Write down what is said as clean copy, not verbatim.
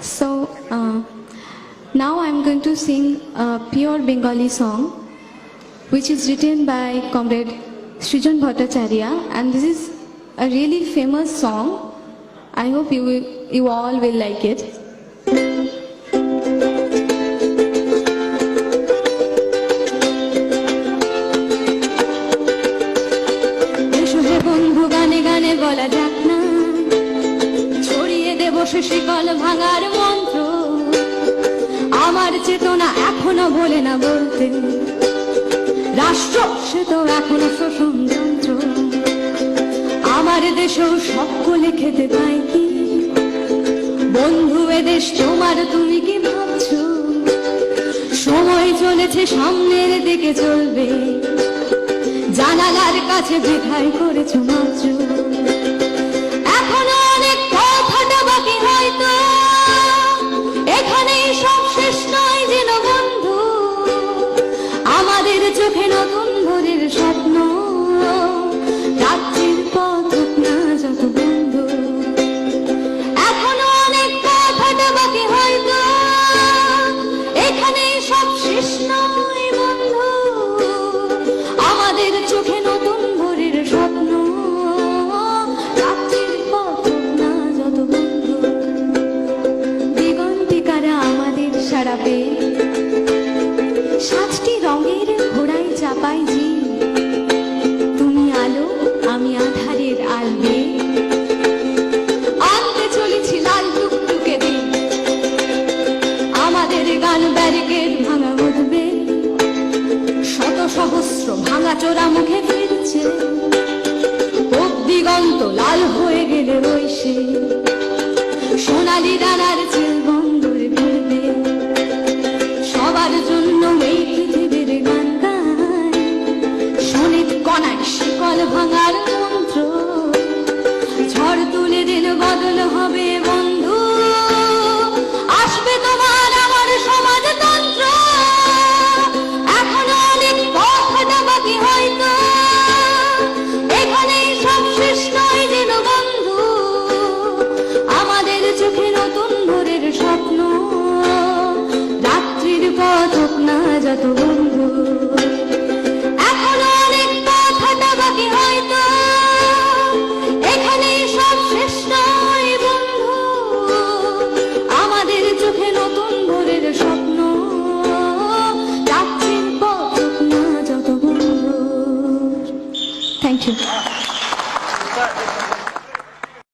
So now I'm going to sing a pure Bengali song which is written by Comrade Srijan Bhattacharya, and this is a really famous song. I hope you all will like it. বলা যাক না ছড়িয়ে দেব শিকল ভাঙার মন্ত্র, আমার চেতনা এখনো বলে না বলতে, রাষ্ট্র সে তো এখনো শোষণ যন্ত্র, আমার দেশেও সকলে খেতে পায় কি, বন্ধু এদেশ তোমার তুমি কি ভাবছো, সময় চলেছে সামনের দিকে চলবে, জানালার কাছে যেথায় করেছো মাত্র, এখনো অনেক কথাটা বাকি হয়তো, এখানেই সব শেষ নয় যেন বন্ধু, আমাদের চোখে নতুন ভোরের স্বপ্ন, রাত্রির পথ না যত বন্ধু, এখনো অনেক কথাটা বাকি হয়তো, এখানেই সব শেষ নয় বন্ধু, আমাদের চোখে নতুন ভোরের স্বপ্ন, রাত্রির পথ না যত বন্ধু, দিগন্তিকারা আমাদের সারা পেয়ে, সাতটি রঙের ঘোড়ায় চাপাই জি, তুমি আলো আমি আধারের আলবে, আনতে চলেছি লাল টুকটুকে দিন, আমাদের গান ব্যারিকেড ভাঙা উঠবে, শত সহস্র ভাঙা চোরা মুখে ফিরছে, দিগন্ত লাল হয়ে গেলে রইসে, সোনালি ডানার চিল বন্দরে ঘুরবে, সবার জন্য এই পৃথিবীর গান গায়, শোনিত কণায় শিকল ভাঙার মন্ত্র, ঝড় তুলে দিন বদল হবে বন্ধু, আসবে তোমার আমার সমাজতন্ত্র, এখনো অনেক কথাটা বাকি হয়তো, এখানেই সব শেষ নয় যেন বন্ধু, আমাদের চোখে নতুন ভোরের স্বপ্ন, রাত্রির পথ না যত বন্ধু।